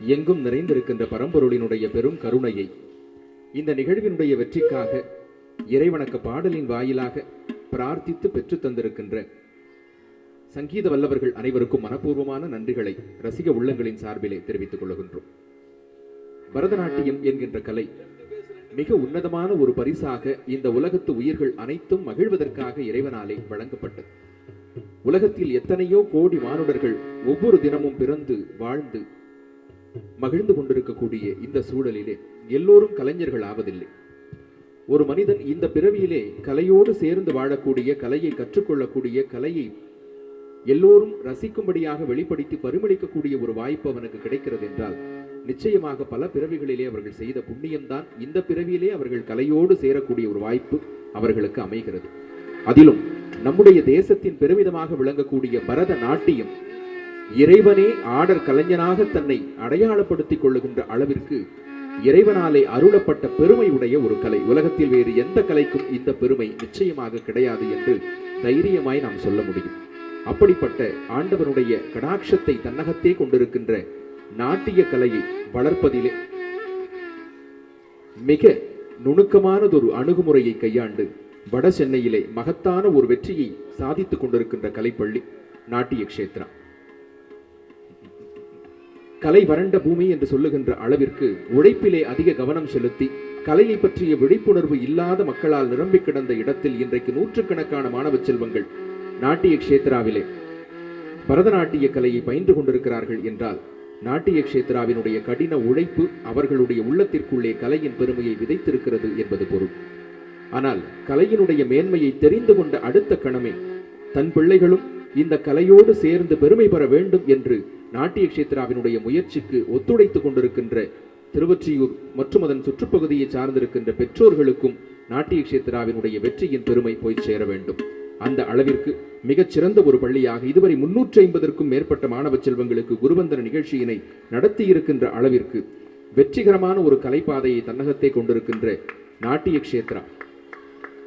எங்கும் நிறைந்திருக்கின்ற பரம்பொருளினுடைய பெரும் கருணையை இந்த நிகழ்வினுடைய வெற்றிக்காக இறைவணக்க பாடலின் வாயிலாக பிரார்த்தித்து பெற்று தந்திருக்கின்ற சங்கீத வல்லவர்கள் அனைவருக்கும் மனப்பூர்வமான நன்றிகளை ரசிக உள்ளங்களின் சார்பிலே தெரிவித்துக் கொள்கின்றோம். பரதநாட்டியம் என்கின்ற கலை மிக உன்னதமான ஒரு பரிசாக இந்த உலகத்து உயிர்கள் அனைத்தும் மகிழ்வதற்காக இறைவனாலே வழங்கப்பட்டது. உலகத்தில் எத்தனையோ கோடி மானுடர்கள் ஒவ்வொரு தினமும் பிறந்து வாழ்ந்து மகிழ்ந்து கொண்டிருக்கக்கூடிய இந்த சூழலிலே எல்லோரும் கலைஞர்கள் ஆவதில்லை. ஒரு மனிதன் இந்த பிறவியிலே கலையோடு சேர்ந்து வாழக்கூடிய, கலையை கற்றுக்கொள்ளக்கூடிய, கலையை எல்லோரும் ரசிக்கும்படியாக வெளிப்படுத்தி பரிமளிக்கக்கூடிய ஒரு வாய்ப்பு அவனுக்கு கிடைக்கிறது என்றால் நிச்சயமாக பல பிறவிகளிலே அவர்கள் செய்த புண்ணியம்தான் இந்த பிறவியிலே அவர்கள் கலையோடு சேரக்கூடிய ஒரு வாய்ப்பு அவர்களுக்கு அமைகிறது. அதிலும் நம்முடைய தேசத்தின் பெருமிதமாக விளங்கக்கூடிய பரத நாட்டியம் இறைவனே ஆடர் கலைஞனாக தன்னை அடையாளப்படுத்திக் கொள்ளுகின்ற அளவிற்கு இறைவனாலே அருளப்பட்ட பெருமை உடைய ஒரு கலை. உலகத்தில் வேறு எந்த கலைக்கும் இந்த பெருமை நிச்சயமாக கிடையாது என்று தைரியமாய் நாம் சொல்ல முடியும். அப்படிப்பட்ட ஆண்டவனுடைய கடாட்சத்தை தன்னகத்தே கொண்டிருக்கின்ற நாட்டிய கலையை வளர்ப்பதிலே மிக நுணுக்கமானதொரு அணுகுமுறையை கையாண்டு வட சென்னையிலே மகத்தான ஒரு வெற்றியை சாதித்துக் கொண்டிருக்கின்ற கலைப்பள்ளி நாட்டிய கஷேத்ரா. கலை வறண்ட பூமி என்று சொல்லுகின்ற அளவிற்கு உழைப்பிலே அதிக கவனம் செலுத்தி கலையை பற்றிய விழிப்புணர்வு இல்லாத மக்களால் நிரம்பி கிடந்த இடத்தில் இன்றைக்கு நூற்றுக்கணக்கான மாணவ செல்வங்கள் நாட்டிய கஷேத்ராவிலே பரதநாட்டிய கலையை பயின்று கொண்டிருக்கிறார்கள் என்றால் நாட்டிய கஷேத்ராவினுடைய கடின உழைப்பு அவர்களுடைய உள்ளத்திற்குள்ளே கலையின் பெருமையை விதைத்திருக்கிறது என்பது பொருள். ஆனால் கலையினுடைய மேன்மையை தெரிந்து கொண்ட அடுத்த கணமே தன் பிள்ளைகளும் இந்த கலையோடு சேர்ந்து பெருமை பெற வேண்டும் என்று நாட்டிய கஷேத்ராவினுடைய முயற்சிக்கு ஒத்துழைத்துக் கொண்டிருக்கின்ற திருவொற்றியூர் மற்றும் அதன் சுற்றுப்பகுதியை சார்ந்திருக்கின்ற பெற்றோர்களுக்கும் நாட்டிய கஷேத்ராவினுடைய வெற்றியின் பெருமை போய் சேர வேண்டும். அந்த அளவிற்கு மிகச்சிறந்த ஒரு பள்ளியாக இதுவரை 350க்கும் மேற்பட்ட மாணவ செல்வங்களுக்கு குருவந்தன நிகழ்ச்சியினை நடத்தியிருக்கின்ற அளவிற்கு வெற்றிகரமான ஒரு கலைப்பாதையை தன்னகத்தை கொண்டிருக்கின்ற நாட்டிய கஷேத்ரா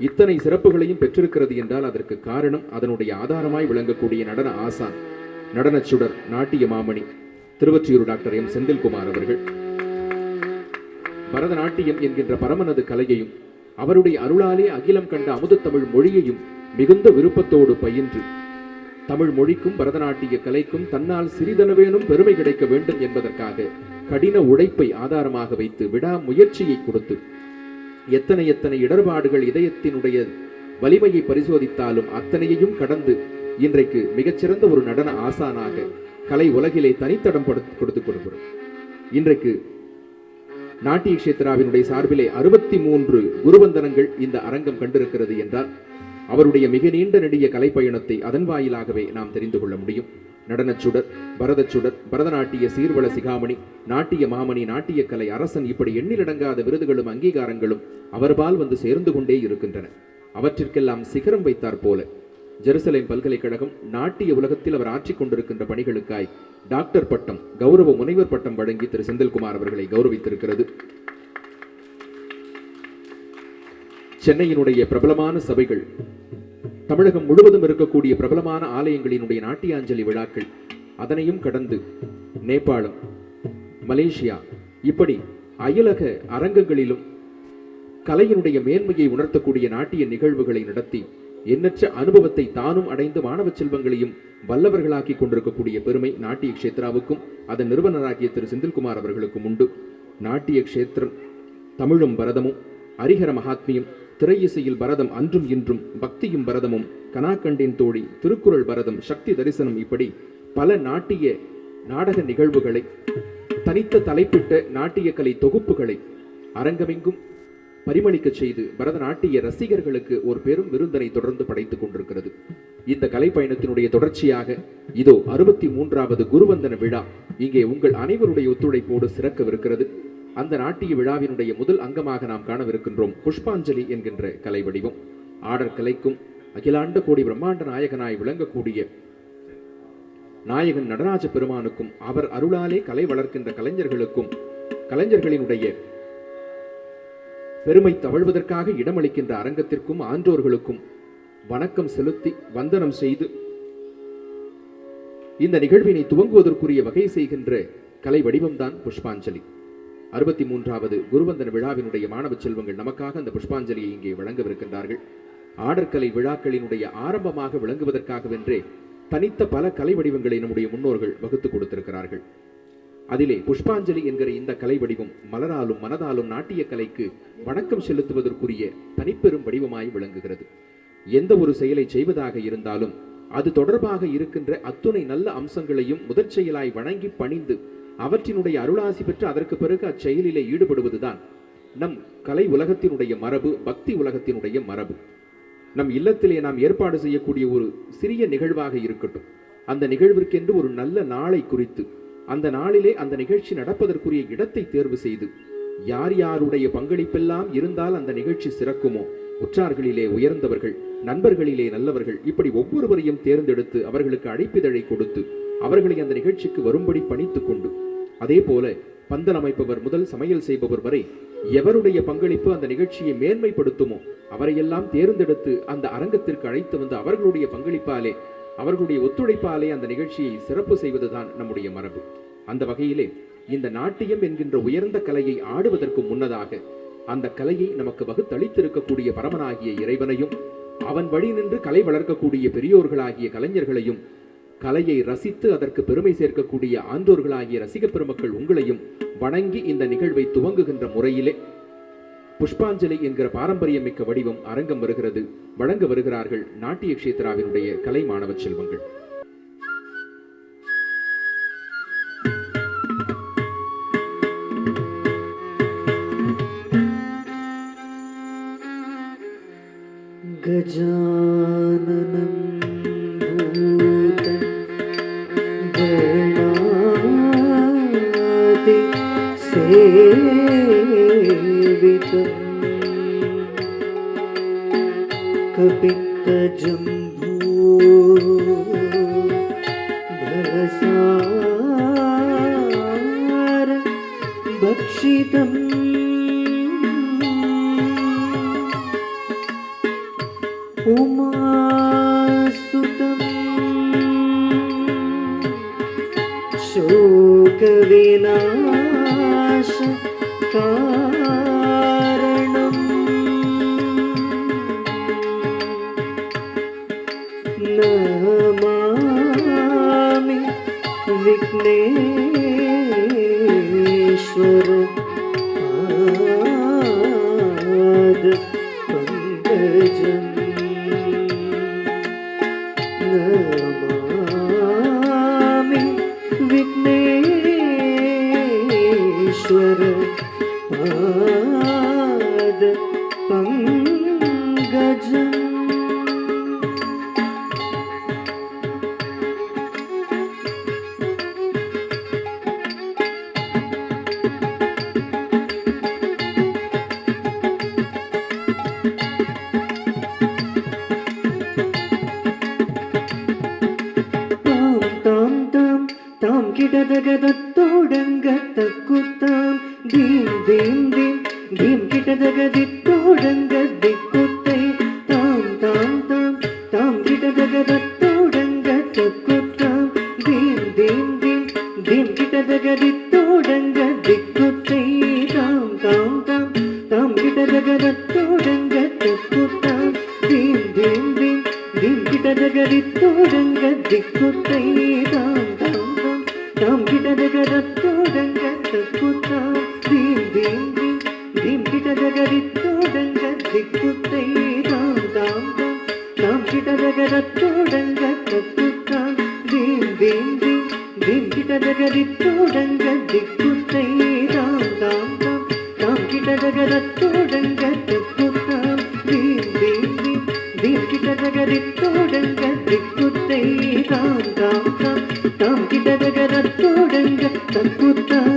இத்தனை சிறப்புகளையும் பெற்றிருக்கிறது என்றால் அதற்கு காரணம் அதனுடைய ஆதாரமாய் விளங்கக்கூடிய நடன ஆசான், நடன சுடர், நாட்டிய மாமணி திருவொற்றியூர் டாக்டர் எம் செந்தில்குமார் அவர்கள். பரதநாட்டியம் என்கின்ற பரமனது கலையையும் அவருடைய அருளாலே அகிலம் கண்ட அமுத தமிழ் மொழியையும் மிகுந்த விருப்பத்தோடு பயின்று தமிழ் மொழிக்கும் பரதநாட்டிய கலைக்கும் தன்னால் சிறிதளவேனும் பெருமை கிடைக்க வேண்டும் என்பதற்காக கடின உழைப்பை ஆதாரமாக வைத்து விடா முயற்சியை கொடுத்து எத்தனை இடர்பாடுகள் இதயத்தினுடைய வலிமையை பரிசோதித்தாலும் அத்தனையையும் கடந்து இன்றைக்கு மிகச்சிறந்த ஒரு நடன ஆசானாக கலை உலகிலே தனித்தடம் கொடுத்துக் கொடுக்கிறோம். இன்றைக்கு நாட்டிய கஷேத்ராவினுடைய சார்பிலே 63 குருவந்தனங்கள் இந்த அரங்கம் கண்டிருக்கிறது என்றால் அவருடைய மிக நீண்ட நெடிய கலை பயணத்தை அதன் வாயிலாகவே நாம் தெரிந்து கொள்ள முடியும். நடனச்சுடர், பரதச்சுடர், பரதநாட்டிய சீர்வள சிகாமணி, நாட்டிய மாமணி, நாட்டிய கலை அரசன், இப்படி எண்ணிலடங்காத விருதுகளும் அங்கீகாரங்களும் அவர்பால் வந்து சேர்ந்து கொண்டே இருக்கின்றன. அவற்றிற்கெல்லாம் சிகரம் வைத்தார் போல ஜெருசலேம் பல்கலைக்கழகம் நாட்டிய உலகத்தில் அவர் ஆற்றிக் கொண்டிருக்கின்ற பணிகளுக்காய் டாக்டர் பட்டம், கௌரவ முனைவர் பட்டம் வழங்கி திரு செந்தில்குமார் அவர்களை கௌரவித்திருக்கிறது. சென்னையினுடைய பிரபலமான சபைகள், தமிழகம் முழுவதும் இருக்கக்கூடிய பிரபலமான ஆலயங்களினுடைய நாட்டியாஞ்சலி விழாக்கள், அதனையும் கடந்து நேபாளம், மலேசியா, இப்படி அயலக அரங்கங்களிலும் கலையினுடைய மேன்மையை உணர்த்தக்கூடிய நாட்டிய நிகழ்வுகளை நடத்தி எண்ணற்ற அனுபவத்தை தானும் அடைந்து மாணவ செல்வங்களையும் வல்லவர்களாக்கி கொண்டிருக்கக்கூடிய பெருமை நாட்டிய கஷேத்ராவுக்கும் அதன் நிறுவனராகிய திரு செந்தில்குமார் அவர்களுக்கும் உண்டு. நாட்டிய கஷேத்திரம் தமிழும் பரதமும், அரிஹர மகாத்மியம், திரையிசையில் பரதம் அன்றும் இன்றும், பக்தியும் பரதமும், கனாக்கண்டின் தோழி, திருக்குறள் பரதம், சக்தி தரிசனம், இப்படி பல நாட்டிய நாடக நிகழ்வுகளை, தனித்த தலைப்பிட்ட நாட்டிய கலை தொகுப்புகளை அரங்கமெங்கும் பரிமளிக்க செய்து பரதநாட்டிய ரசிகர்களுக்கு ஒரு பெரும் விருந்தனை தொடர்ந்து படைத்துக் கொண்டிருக்கிறது. இந்த கலை பயணத்தினுடைய தொடர்ச்சியாக இதோ 63வது குருவந்தன விழா இங்கே உங்கள் அனைவருடைய ஒத்துழைப்போடு சிறக்கவிருக்கிறது. அந்த நாட்டிய விழாவினுடைய முதல் அங்கமாக நாம் காணவிருக்கின்றோம் புஷ்பாஞ்சலி என்கின்ற கலை வடிவம். ஆடர் கலைக்கும் அகிலாண்ட கோடி பிரம்மாண்ட நாயகனாய் விளங்கக்கூடிய நாயகன் நடராஜ பெருமானுக்கும் அவர் அருளாலே கலை வளர்க்கின்ற கலைஞர்களுக்கும் கலைஞர்களினுடைய பெருமை தவழ்வதற்காக இடமளிக்கின்ற அரங்கத்திற்கும் ஆன்றோர்களுக்கும் வணக்கம் செலுத்தி வந்தனம் செய்து இந்த நிகழ்வினை துவங்குவதற்குரிய வகை செய்கின்ற கலை வடிவம்தான் புஷ்பாஞ்சலி. 63வது குருவந்தன விழாவினுடைய மாணவ செல்வங்கள் நமக்காக அந்த புஷ்பாஞ்சலியை இங்கே வழங்கவிருக்கின்றார்கள். ஆடற்கலை விழாக்களினுடைய ஆரம்பமாக விளங்குவதற்காகவென்றே தனித்த பல கலை வடிவங்களை நம்முடைய முன்னோர்கள் வகுத்து கொடுத்திருக்கிறார்கள். அதிலே புஷ்பாஞ்சலி என்கிற இந்த கலை வடிவம் மலராலும் மனதாலும் நாட்டிய கலைக்கு வணக்கம் செலுத்துவதற்குரிய தனிப்பெரும் வடிவமாய் விளங்குகிறது. எந்த ஒரு செயலை செய்வதாக இருந்தாலும் அது தொடர்பாக இருக்கின்ற அத்துணை நல்ல அம்சங்களையும் முதற் செயலாய் வணங்கி பணிந்து அவற்றினுடைய அருளாசி பெற்று அதற்கு பிறகு அச்செயலிலே ஈடுபடுவதுதான் நம் கலை உலகத்தினுடைய மரபு, பக்தி உலகத்தினுடைய மரபு. நம் இல்லத்திலே நாம் ஏற்பாடு செய்யக்கூடிய ஒரு சிறிய நிகழ்வாக இருக்கட்டும், அந்த நிகழ்விற்கென்று ஒரு நல்ல நாளை குறித்து அந்த நாளிலே அந்த நிகழ்ச்சி நடப்பதற்குரிய இடத்தை தேர்வு செய்து யார் யாருடைய பங்களிப்பெல்லாம் இருந்தால் அந்த நிகழ்ச்சி சிறக்குமோ, உற்றார்களிலே உயர்ந்தவர்கள், நண்பர்களிலே நல்லவர்கள், இப்படி ஒவ்வொருவரையும் தேர்ந்தெடுத்து அவர்களுக்கு அழைப்பிதழை கொடுத்து அவர்களை அந்த நிகழ்ச்சிக்கு வரும்படி பணித்துக் கொண்டு, அதே போல பந்தல் அமைப்பவர் முதல் சமையல் செய்பவர் வரை எவருடைய பங்களிப்பு அந்த நிகழ்ச்சியை மேன்மைப்படுத்துமோ அவரையெல்லாம் தேர்ந்தெடுத்து அந்த அரங்கத்திற்கு அழைத்து வந்து அவர்களுடைய பங்களிப்பாலே, அவர்களுடைய ஒத்துழைப்பாலே அந்த நிகழ்ச்சியை சிறப்பு செய்வதுதான் நம்முடைய மரபு. அந்த வகையிலே இந்த நாட்டியம் என்கின்ற உயர்ந்த கலையை ஆடுவதற்கு முன்னதாக அந்த கலையை நமக்கு வகுத்தளித்திருக்கக்கூடிய பரமனாகிய இறைவனையும் அவன் வழி நின்று கலை வளர்க்கக்கூடிய பெரியோர்களாகிய கலைஞர்களையும் கலையை ரசித்து அதற்கு பெருமை சேர்க்கக்கூடிய ஆன்றோர்களாகிய ரசிக பெருமக்கள் உங்களையும் வணங்கி இந்த நிகழ்வை துவங்குகின்ற முறையிலே புஷ்பாஞ்சலி என்கிற பாரம்பரியமிக்க வடிவம் அரங்கம் வருகிறது. வழங்க வருகிறார்கள் நாட்டிய கஷேத்ராவினுடைய கலை மாணவ செல்வங்கள். கஜானனம் பூதம் கணாதி சேவிதம் கபித்தஜம்பூ பலசார பக்ஷிதம் உமாசுதம் சோகவிநாச காரணம் நமாமி விக்னேஸ்வர பாத பங்கஜம் நமாமி விக்னேஸ்வர பாத பங்கஜம். தாம் கிடதகதத்தோடங்கத்தக்குத்தாம் தீம் தீம் தீம் தீம் கிடதகதித்தோடங்கத்திக்குத்தை தாம் தாம் தாம் தாம் கிடதகதத்தோடங்கத்தக்குத்தாம் தீம் தீம் தீம் தீம் கிடதகதித்தோடங்கத்திக்குத்தை தாம் தாம் தாம் தாம் கிடதகதத்தோடங்கத்தக்குத்தாம் தீம் தீம் தீம் தீம் கிடதகதித்தோடங்கத்திக்குத்தை தாம் தாம் தாம் தாம் கிடதகதத்தோடங்கத்தக்குத்தாம் தீம் தீம் தீம் தீம் கிடதகதித்தோடங்கத்திக்குத்தை தாம் தாம் தாம் தாம் கிடதகதத்தோடங்கத்தக்குத்தாம் தீம் தீம் தீம் தீம் கிடதகதித்தோடங்கத்திக்குத்தை தாம் தாம் தாம் தாம் கிடதகதத்தோடங்கத்தக்குத்தாம் தீம் தீம் தீம் தீம் கிடதகதித்தோடங்கத்திக்குத்தை தாம் தாம் தாம் தாம் கிடதகதத்தோடங்கத்தக்குத்தாம்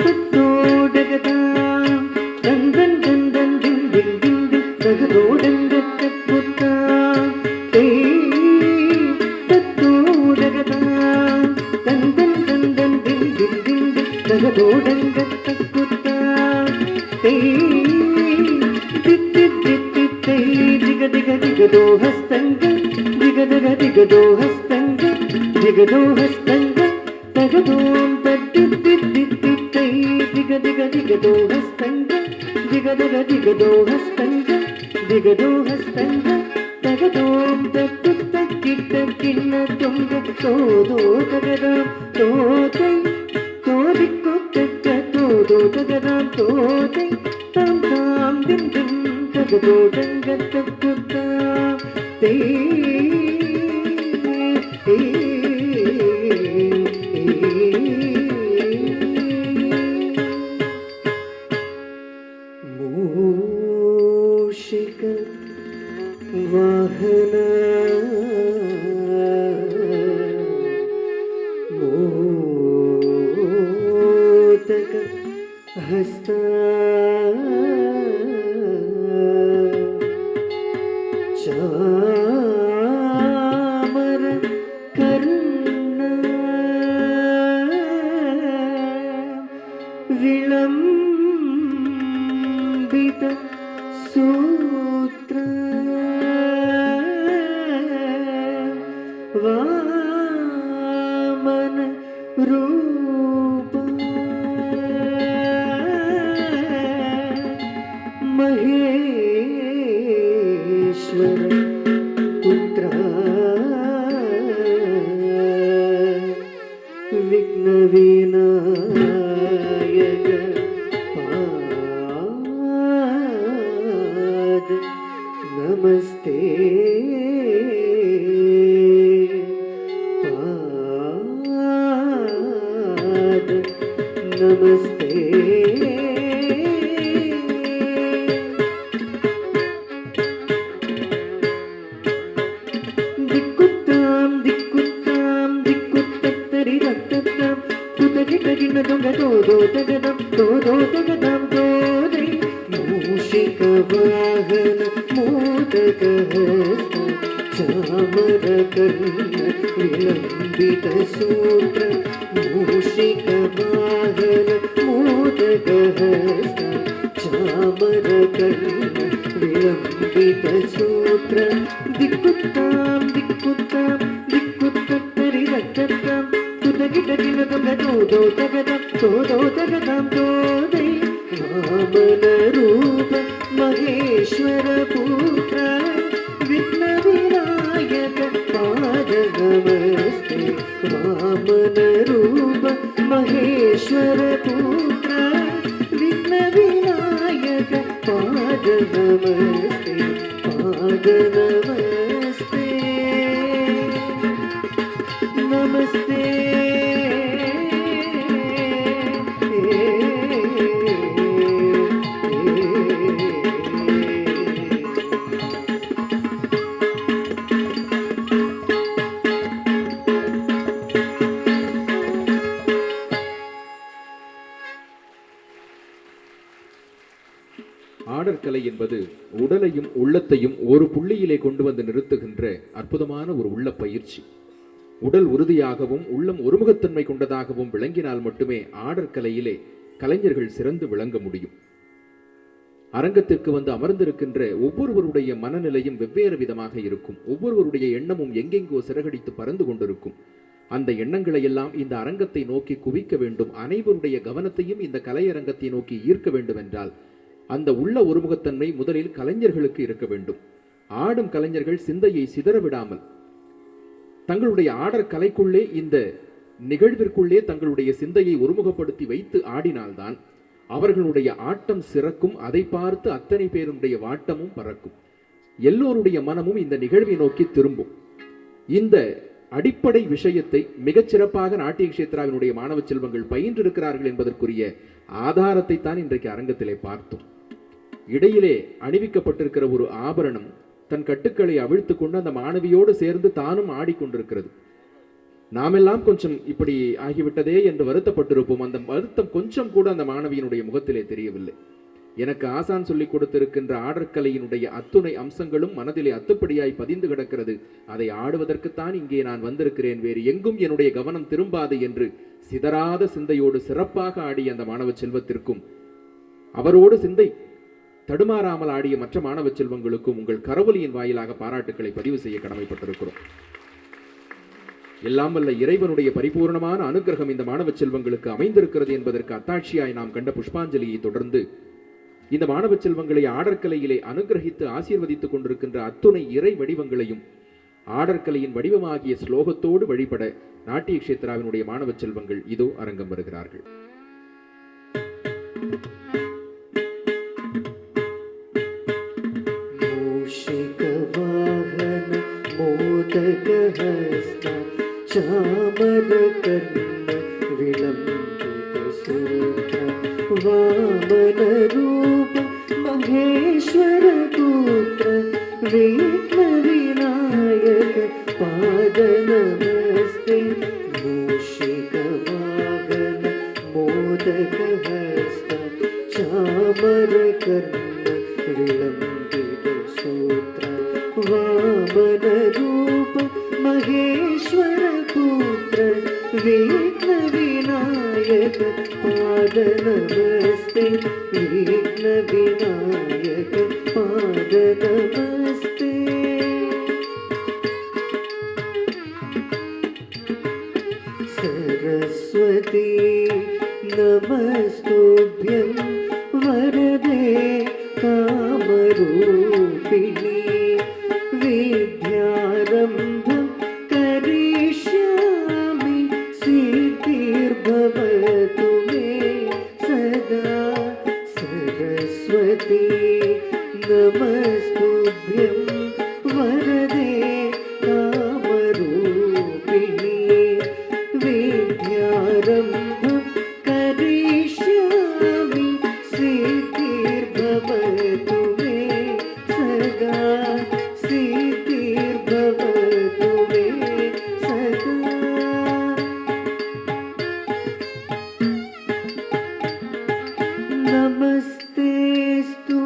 தத்தோடகதாம் தந்தன் தந்தன் தின் தின் தின் தின் தகதோடங்கத்தக்குத்தாம் தத்தோடகதாம் தந்தன் தந்தன் தின் தின் தின் தின் தகதோடங்கத்தக்குத்தாம் தித்தி தித்தி தித்தை திக திக திக திகதோ ஹஸ்தங்கள் திகதக திகதோ ஹஸ்தங்கள் திகதோ ஹஸ்தங்கள் தகதோம் தட்டி தித்தி தித்தை திகதிக திகதோ ஹஸ்தங்கள் திகதக திகதோ ஹஸ்தங்கள் திகதோ ஹஸ்தங்கள் தகதோம் தட்டி தக்கிட்ட கிண்ண தொங்க தோதோ தகதாம் தோதை தோதிக்கோ தக்க தோதோ தகதாம் தோதை தாம் தாம் திம் திம் தகதோ டங்க தக்குத்தா தே மூஷிக வாஹன மோதக ஹஸ்த चामर कर्ण विलंबित सूत्र वामन रूप महेश्वर पुत्र विघ्न विनायक पाद नमस्ते पाद नमस्ते मूषिक वाहन मोदक हस्त चामर कर्ण विलंबित सूत्र मूषिक वाहन मोदक हस्त चामर कर्ण विलंबित सूत्र दिक्कुत्तां दिक्कुत्तां दिक्कुत्तरि रक्तत्तां वामन रूप महेश्वर पुत्र विघ्न विनायक पाद नमस्ते वामन रूप महेश्वर पुत्र विघ्न विनायक पाद नमस्ते पाद नमस्ते नमस्ते ஆடற்கலை என்பது உடலையும் உள்ளத்தையும் ஒரு புள்ளியிலே கொண்டு வந்து நிறுத்துகின்ற அற்புதமான ஒரு உள்ள பயிற்சி. உடல் உறுதியாகவும் உள்ளம் ஒருமுகத்தன்மை கொண்டதாகவும் விளங்கினால் மட்டுமே ஆடற்கலையிலே கலைஞர்கள் சிறந்து விளங்க முடியும். அரங்கத்திற்கு வந்து அமர்ந்திருக்கின்ற ஒவ்வொருவருடைய மனநிலையும் வெவ்வேறு விதமாக இருக்கும். ஒவ்வொருவருடைய எண்ணமும் எங்கெங்கோ சிறகடித்து பறந்து கொண்டிருக்கும். அந்த எண்ணங்களை எல்லாம் இந்த அரங்கத்தை நோக்கி குவிக்க வேண்டும். அனைவருடைய கவனத்தையும் இந்த கலையரங்கத்தை நோக்கி ஈர்க்க வேண்டும் என்றால் அந்த உள்ள ஒருமுகத்தன்மை முதலில் கலைஞர்களுக்கு இருக்க வேண்டும். ஆடும் கலைஞர்கள் சிந்தையை சிதறவிடாமல் தங்களுடைய ஆடற் கலைக்குள்ளே இந்த நிகழ்விற்குள்ளே தங்களுடைய சிந்தையை ஒருமுகப்படுத்தி வைத்து ஆடினால்தான் அவர்களுடைய ஆட்டம் சிறக்கும். அதை பார்த்து அத்தனை பேருடைய வாட்டமும் பறக்கும். எல்லோருடைய மனமும் இந்த நிகழ்வை நோக்கி திரும்பும். இந்த அடிப்படை விஷயத்தை மிகச்சிறப்பாக நாட்டிய கஷேத்ராவினுடைய மாணவ செல்வங்கள் பயின்றிருக்கிறார்கள் என்பதற்குரிய ஆதாரத்தை தான் இன்றைக்கு அரங்கத்திலே பார்த்தோம். இடையிலே அணிவிக்கப்பட்டிருக்கிற ஒரு ஆபரணம் தன் கட்டுக்களை அவிழ்த்து கொண்டு அந்த மாணவியோடு சேர்ந்து தானும் ஆடிக்கொண்டிருக்கிறது. நாமெல்லாம் கொஞ்சம் இப்படி ஆகிவிட்டதே என்று வருத்தப்பட்டிருப்போம். அந்த வருத்தம் கொஞ்சம் கூட அந்த மாணவியினுடைய முகத்திலே தெரியவில்லை. எனக்கு ஆசான் சொல்லிக் கொடுத்திருக்கின்ற ஆடற்கலையினுடைய அத்துணை அம்சங்களும் மனதிலே அத்துப்படியாய் பதிந்து கிடக்கிறது. அதை ஆடுவதற்குத்தான் இங்கே நான் வந்திருக்கிறேன், வேறு எங்கும் என்னுடைய கவனம் திரும்பாது என்று சிதறாத சிந்தையோடு சிறப்பாக ஆடிய அந்த மாணவ செல்வத்திற்கும் அவரோடு சிந்தை தடுமாறாமல் ஆடிய மற்ற மாணவ செல்வங்களுக்கும் உங்கள் கரவொலியின் வாயிலாக பாராட்டுக்களை பதிவு செய்ய கடமைப்பட்டிருக்கிறோம். எல்லாம் வல்ல இறைவனுடைய பரிபூர்ணமான அனுக்கிரகம் இந்த மாணவ செல்வங்களுக்கு அமைந்திருக்கிறது என்பதற்கு அத்தாட்சியாய் நாம் கண்ட புஷ்பாஞ்சலியை தொடர்ந்து இந்த மாணவ செல்வங்களை ஆடற்கலையிலே அனுகிரகித்து ஆசீர்வதித்துக் கொண்டிருக்கின்ற அத்துணை இறை வடிவங்களையும் ஆடற்கலையின் வடிவமாகிய ஸ்லோகத்தோடு வழிபட நாட்டிய கஷேத்ராவினுடைய மாணவ செல்வங்கள் இதோ அரங்கம் வருகிறார்கள். चामरकर्ण विलम्बितसूत्र वामनरूप महेश्वरपुत्र विघ्नविनायक पादनमस्ते मूषिकवाहन मोदकहस्त चामरकर्ण विलम्बितसूत्र वामनरूप महेश्वरपुत्र विघ्नविनायक पादनमस्ते विघ्नविनायक पादनमस्ते। सरस्वती नमस्तुभ्यं वरदे कामरूपिणी विद्यारम्भं करिष्यामि सिद्धिर्भवतु मे सदा। सरस्वती नमस्तुभ्यं वरदे कामरूपिणी विद्यारम्भं करिष्यामि सिद्धिर्भवतु मे सदा। सिद्धिर्भवतु मे सदा। नमस्तेस्तु